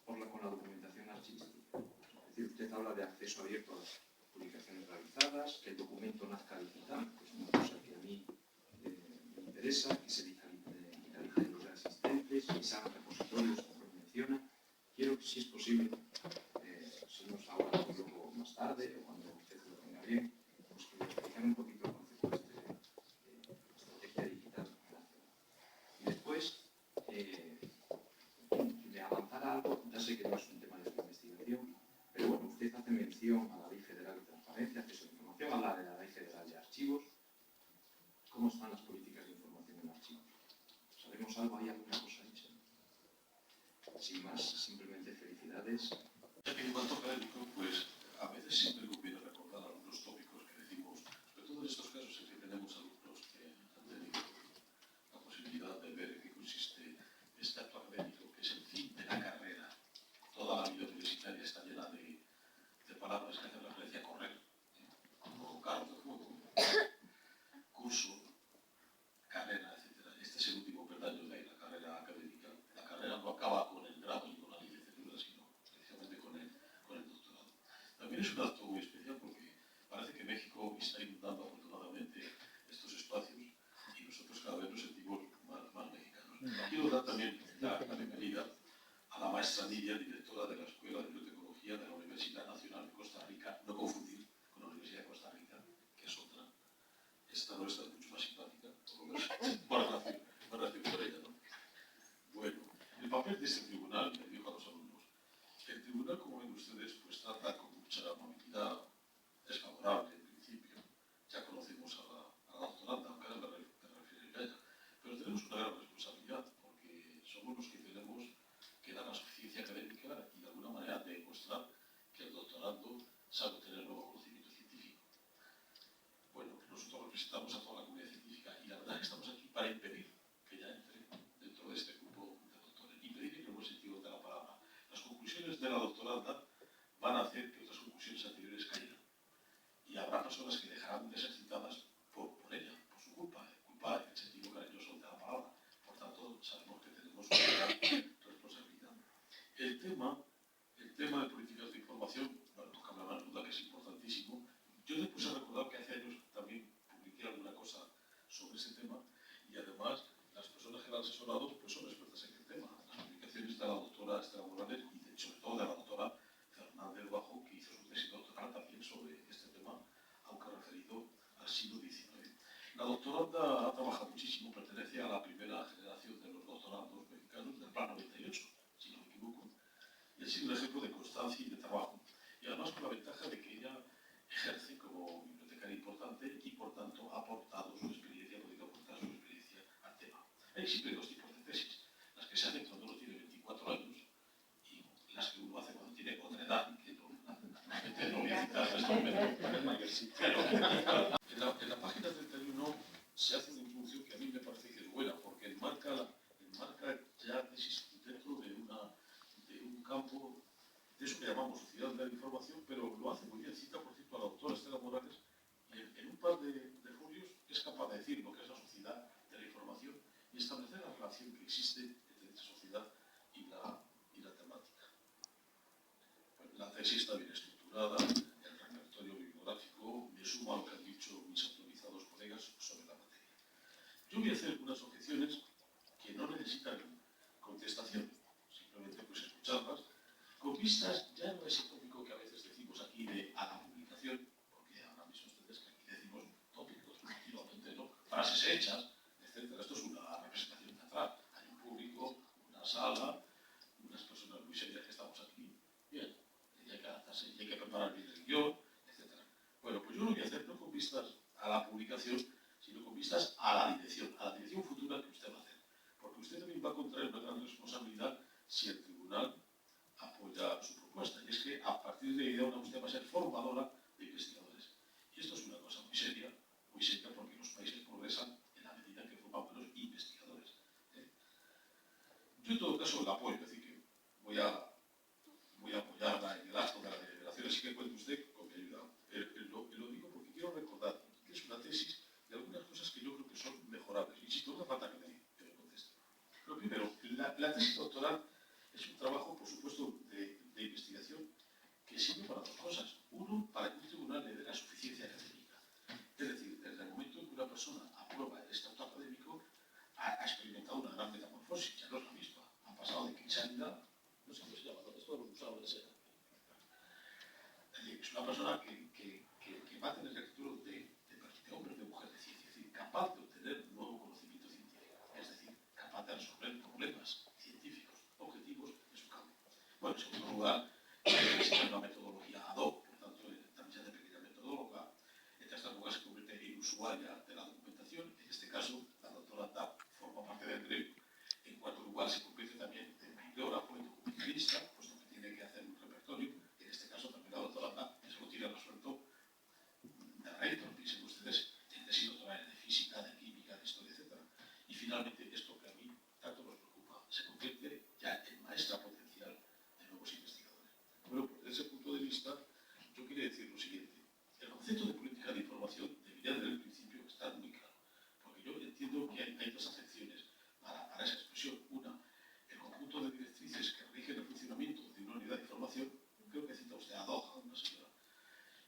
con la documentación archivística. Es decir, usted habla de acceso abierto a las publicaciones realizadas, que el documento nazca digital, que es una cosa que a mí me interesa, que se digitalicen los ya existentes, que se hagan repositorios, como usted menciona. Quiero, si es posible, si no es ahora, luego más tarde, o cuando usted lo tenga bien, pues que me explicara un poquito el concepto de estrategia digital nacional. Y después, de avanzar algo, ya sé que no es un tema de su investigación, pero bueno, usted hace mención a la Ley Federal de Transparencia, Acceso a la Información, habla de la Ley Federal de Archivos. ¿Cómo están las políticas de información en archivos? ¿Sabemos algo? ¿Hay alguna cosa hecha? Sin más, simplemente felicidades.
Ya que en cuanto académico, pues a veces siempre conviene recordar algunos tópicos que decimos, sobre todo en estos casos en que tenemos alumnos que han tenido la posibilidad de ver en qué consiste este acto académico, que es el fin de la carrera. Toda la vida universitaria está llena de palabras que hacen referencia a correr, como carro de juego, curso, carrera, etc. Este es el último peldaño de la carrera académica. La carrera no acaba con el grado y con la licenciatura, sino precisamente con el doctorado. También es un acto muy especial porque parece que México está inundando afortunadamente estos espacios y nosotros cada vez nos sentimos más mexicanos. Quiero dar también la bienvenida a la maestra Nidia, directora de la Escuela de Biotecnología de la Universidad Nacional de Costa Rica, no confundir con la Universidad de Costa Rica, que es otra. Esta nuestra es mucho más simpática, por lo menos más relación con ella, ¿no? Bueno, el papel de este tribunal, me dijo a los alumnos, el tribunal, como ven ustedes, pues trata con mucha amabilidad, es favorable en principio, ya conocemos a la doctoranda, aunque ahora me referiré a ella, pero tenemos una gran responsabilidad, porque somos los que tenemos que dar la suficiencia académica y de alguna manera demostrar que el doctorando sabe tener nuevo conocimiento científico. Bueno, nosotros representamos a toda la comunidad científica y la verdad es que estamos aquí para impedir que ya entre dentro de este grupo de doctores. Impedir en el buen sentido de la palabra. Las conclusiones de la doctoranda van a hacer que otras conclusiones anteriores caigan. Y habrá personas que dejarán de ser citadas por ella, por su culpa en el sentido cariñoso de la palabra. Por tanto, sabemos que tenemos una gran responsabilidad. El tema de políticas de información, bueno, no cabe la duda que es importantísimo. Yo le puse a recordar que hace años también publiqué alguna cosa sobre ese tema y además las personas que la han asesorado pues son expertas en el tema. Las publicaciones de la doctora Estela Morales y sobre todo de la doctora Fernández Bajo, que hizo su tesis doctoral también sobre este tema, aunque referido al siglo XIX. La doctoranda ha trabajado muchísimo, pertenece a la primera generación de los doctorandos mexicanos del Plan 98, si no me equivoco, y ha sido un ejemplo de constancia y de trabajo. Y además con la ventaja de que ella ejerce como bibliotecaria importante y por tanto ha aportado su experiencia, podido aportar su experiencia al tema. Hay siempre dos tipos de tesis, las que se hacen cuando uno tiene 24 años y las que uno hace cuando tiene otra edad, que no voy a citar en este momento. Pero en la página 31 se hace una introducción que a mí me parece que es buena, porque enmarca ya tesis dentro de un campo de eso que llamamos sociedad de la información, pero lo hace muy bien. Cita, por cierto, a la doctora Estela Morales y en un par de folios es capaz de decir lo que es la sociedad de la información y establecer la relación que existe entre esta sociedad y la temática. La tesis está bien estructurada, el repertorio bibliográfico, me sumo a lo que han dicho mis autorizados colegas sobre la materia. Yo voy a hacer unas objeciones que no necesitan contestación, simplemente pues escucharlas, con vistas ya no a ese tópico que a veces decimos aquí de a la publicación, porque ahora mismo ustedes que aquí decimos tópicos continuamente, ¿no? Frases hechas, etcétera. Esto es una representación teatral. Hay un público, una sala, unas personas muy serias que estamos aquí. Bien, y hay que adaptarse, y hay que preparar bien el guión, etcétera. Bueno, pues yo lo voy a hacer no con vistas a la publicación, sino con vistas a la dirección futura que usted va a hacer. Porque usted también va a contraer una gran responsabilidad si el tribunal apoya su propuesta. Y es que a partir de ahora usted va a ser formadora de investigadores. Y esto es una cosa muy seria porque los países progresan en la medida en que forman buenos investigadores. Yo en todo caso la apoyo, es decir, que voy a apoyarla en el acto de la deliberación, así que cuente usted con mi ayuda. Lo digo porque quiero recordar que es una tesis de algunas cosas que yo creo que son mejorables. Insisto, no hace falta que me conteste. Lo primero, la tesis doctoral es un trabajo, por supuesto, de investigación que sirve para dos cosas. Uno, para que un tribunal le dé la suficiencia académica. Es decir, desde el momento en que una persona aprueba el estatuto académico, ha experimentado una gran metamorfosis, ya no es la misma. Ha pasado de cristianidad, no sé cómo se llama, esto lo hemos usado de ser. Es decir, es una persona que va a tener el título de hombre o de mujer de ciencia, es decir, capaz de obtener nuevo conocimiento científico, es decir, capaz de resolver problemas científicos objetivos en su campo. Bueno, en segundo lugar, existe una metodología ad hoc, por tanto, también se hace pequeña metodóloga. En tercer lugar, se convierte en usuaria de la documentación. En este caso, la doctora Tapp forma parte del gremio. En cuarto lugar, se convierte también en bibliógrafo, en documentalista, puesto que tiene que hacer un repertorio. En este caso, también la doctora Tapp, eso lo tiene resuelto de raíz, piensen ustedes en tesis doctorales de física, de química, de historia, etc. Y finalmente, esto que a mí tanto nos preocupa, se convierte ya en maestra potencial de nuevos investigadores. Bueno, pues desde ese punto de vista, yo quería decir lo siguiente. El concepto de política de información debería desde el principio estar muy claro, porque yo entiendo que hay dos acepciones para esa expresión. Una, el conjunto de directrices que rigen el funcionamiento de una unidad de información, creo que cita usted a Doha, una señora.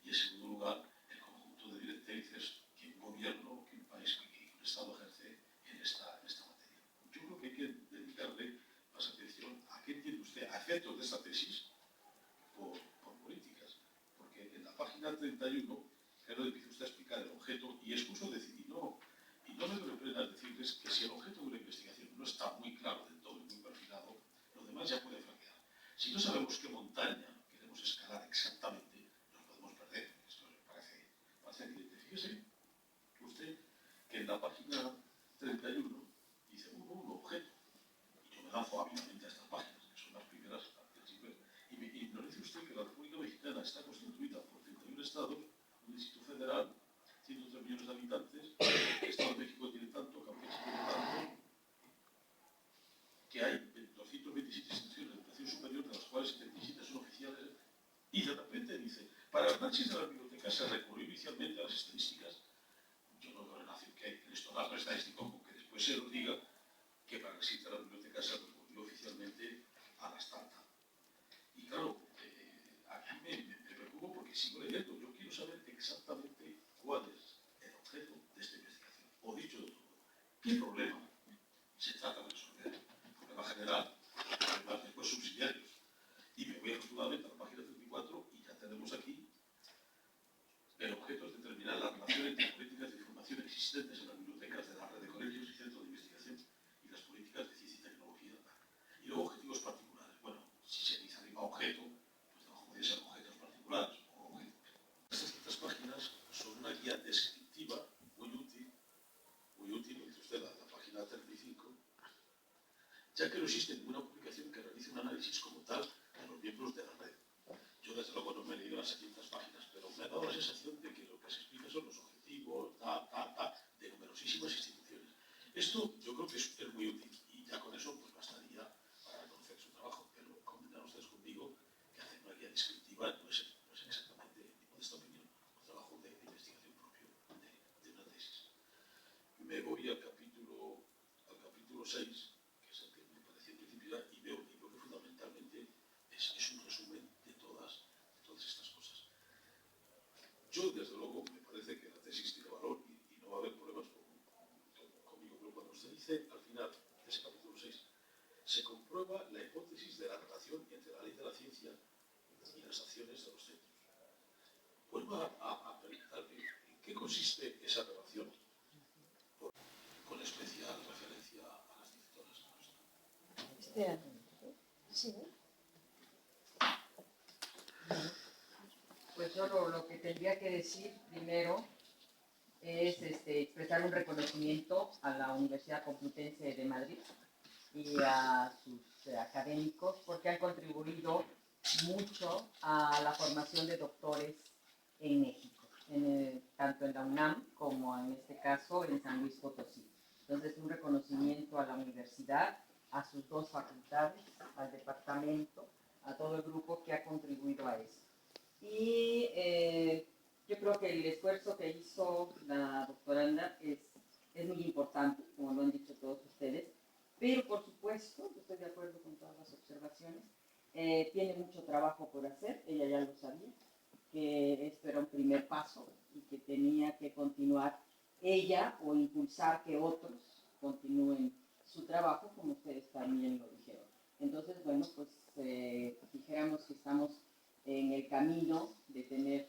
Y en segundo lugar, el conjunto de directrices que un gobierno, que un país, que un Estado ejerce en esta materia. Yo creo que hay que dedicarle más atención a qué entiende usted a efectos de esta tesis por políticas. Porque en la página 31, claro, empieza usted a explicar el objeto y excuso decir, y no me duele pena decirles que si el objeto de una investigación no está muy claro del todo y muy perfilado, lo demás ya puede flaquear. Si no sabemos qué montaña queremos escalar exactamente, nos podemos perder. Esto me parece evidente. Fíjese usted que en la página 31 dice un objeto. Y yo me lanzo hábilmente a estas páginas, que son las primeras del siglo. Y nos dice usted que la República Mexicana está constituida por 31 estados, un distrito federal, 103 millones de habitantes, el Estado de México tiene tanto, Campeche tiene tanto, que hay 227 instituciones de educación superior, de las cuales 77 son oficiales, y de repente dice, para el análisis de la biblioteca se recurrió inicialmente a las estadísticas. Yo no veo relación que hay en esto dato estadístico con que después se nos diga que para el análisis de la biblioteca se recurrió oficialmente a las startups. Y claro, a mí me preocupo porque sigo leyendo. Yo quiero saber exactamente cuál es el objeto de esta investigación. O dicho de otro modo, ¿qué problema se trata de resolver? Problema general, problemas después subsidiarios. Y me voy afortunadamente a la página 34 y ya tenemos aquí el objeto es determinar la relación entre políticas de información existentes en las bibliotecas de la red de colegios y centros de investigación y las políticas de ciencia y tecnología. Y luego objetivos particulares. Bueno, si se dice arriba objeto, pues debajo puede ser objetos particulares o objetos. Estas páginas son una guía descriptiva muy útil, lo dice usted, la página 35, ya que no existe ninguna publicación que realice un análisis como tal de los miembros de la red. Yo desde luego no me he leído las 700 páginas, pero me ha dado la sensación de que lo que se explica son los objetivos, de numerosísimas instituciones. Esto yo creo que es muy útil y ya con eso pues bastaría para reconocer su trabajo, pero convendrán ustedes conmigo que hacer una guía descriptiva no es exactamente, en esta opinión, un trabajo de investigación propio de una tesis. Me voy al capítulo 6, que es el que me pareció en principio, y veo que fundamentalmente es un resumen de todas estas cosas. Yo, desde luego, me parece que la tesis tiene valor y no va a haber problemas conmigo, pero cuando usted dice al final de ese capítulo 6, se comprueba la hipótesis de la relación entre la ley de la ciencia y las acciones de los centros. Vuelvo a preguntarle en qué consiste esa relación, con especial referencia a las directoras.
Sí.
Pues yo lo que tendría que decir primero es expresar un reconocimiento a la Universidad Complutense de Madrid y a sus académicos porque han contribuido mucho a la formación de doctores en México, tanto en la UNAM como en este caso en San Luis Potosí. Entonces, un reconocimiento a la universidad, a sus 2 facultades, al departamento, a todo el grupo que ha contribuido a eso. Y yo creo que el esfuerzo que hizo la doctoranda es muy importante, como lo han dicho todos ustedes, pero por supuesto, yo estoy de acuerdo con todas las observaciones, tiene mucho trabajo por hacer, ella ya lo sabía, que esto era un primer paso y que tenía que continuar ella o impulsar que otros continúen su trabajo, como ustedes también lo dijeron. Entonces, bueno, pues dijéramos que estamos en el camino de tener,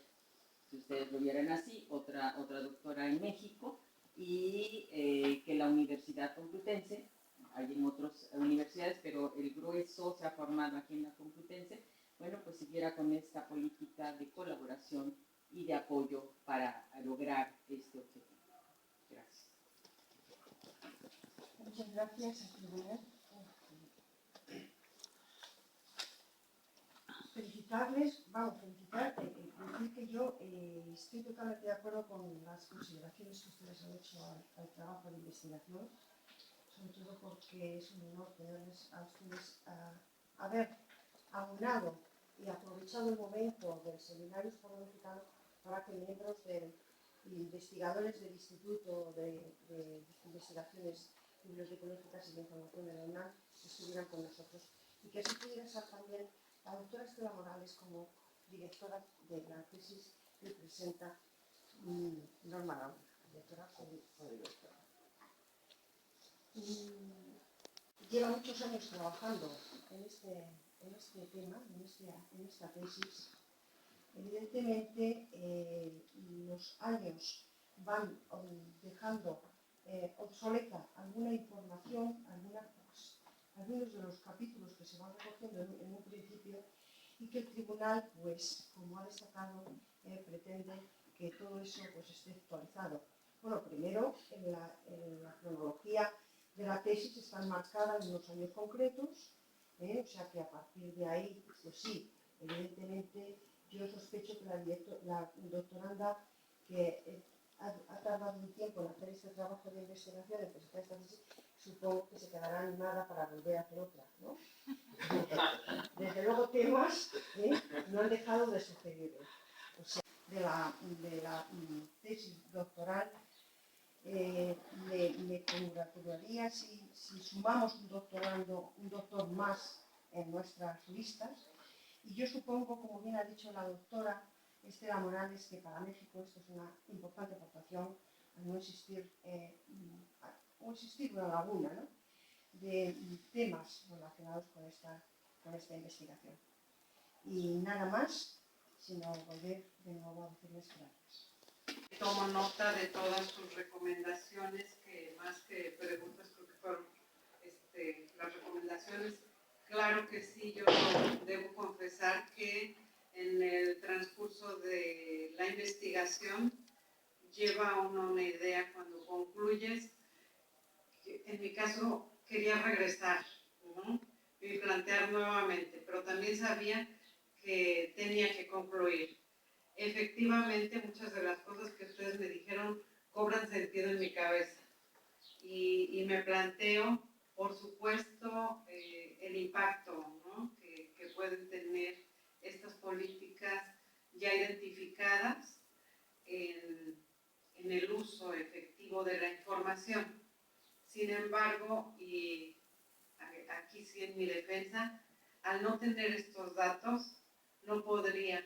si ustedes lo vieran así, otra doctora en México y que la Universidad Complutense, hay en otras universidades, pero el grueso se ha formado aquí en la Complutense, bueno, pues siguiera con esta política de colaboración y de apoyo para lograr este objetivo. Gracias.
Muchas gracias. Felicitarles, decir que yo estoy totalmente de acuerdo con las consideraciones que ustedes han hecho al trabajo de investigación, sobre todo porque es un honor tenerles a ustedes haber aunado y aprovechado el momento del seminario hispano-mexicano para que miembros investigadores del Instituto de Investigaciones Bibliotecológicas y de Información de la UNAM estuvieran con nosotros y que así pudiera ser también la doctora Estela Morales como directora de la tesis que presenta Norma Raúl, directora o directora. Lleva muchos años trabajando en este tema, en esta tesis. Evidentemente, los años van dejando obsoleta alguna información, algunos de los capítulos que se van recogiendo en un principio y que el tribunal, pues, como ha destacado, pretende que todo eso pues, esté actualizado. Bueno, primero, en la cronología de la tesis están marcadas en unos años concretos, o sea que a partir de ahí, pues sí, evidentemente yo sospecho que la doctoranda que ha tardado un tiempo en hacer este trabajo de investigación, en presentar esta tesis, supongo que se quedará animada para volver a hacer otra, ¿no? Desde luego temas no han dejado de suceder. O sea, de la tesis doctoral me congratularía si sumamos un doctor más en nuestras listas. Y yo supongo, como bien ha dicho la doctora Estela Morales, que para México esto es una importante aportación al no existir una laguna, ¿no?, de temas relacionados con esta investigación. Y nada más, sino volver de nuevo a decirles gracias.
Tomo nota de todas sus recomendaciones, que más que preguntas creo que fueron las recomendaciones. Claro que sí, yo debo confesar que en el transcurso de la investigación lleva uno una idea cuando concluyes. En mi caso quería regresar, ¿no?, y plantear nuevamente, pero también sabía que tenía que concluir. Efectivamente, muchas de las cosas que ustedes me dijeron cobran sentido en mi cabeza y me planteo, por supuesto, el impacto, ¿no?, que pueden tener estas políticas ya identificadas en el uso efectivo de la información. Sin embargo, y en mi defensa, al no tener estos datos, no podría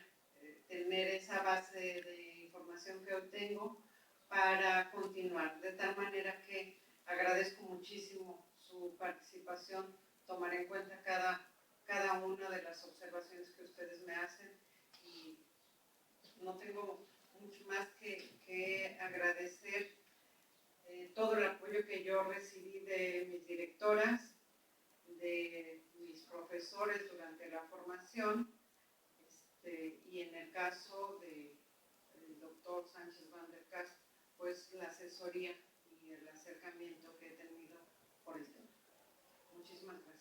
tener esa base de información que hoy tengo para continuar. De tal manera que agradezco muchísimo su participación, tomar en cuenta cada una de las observaciones que ustedes me hacen y no tengo mucho más que agradecer todo el apoyo que yo recibí de mis directoras, de mis profesores durante la formación, y en el caso del doctor Sánchez Van der Kast, pues la asesoría y el acercamiento que he tenido por el tema. Muchísimas gracias.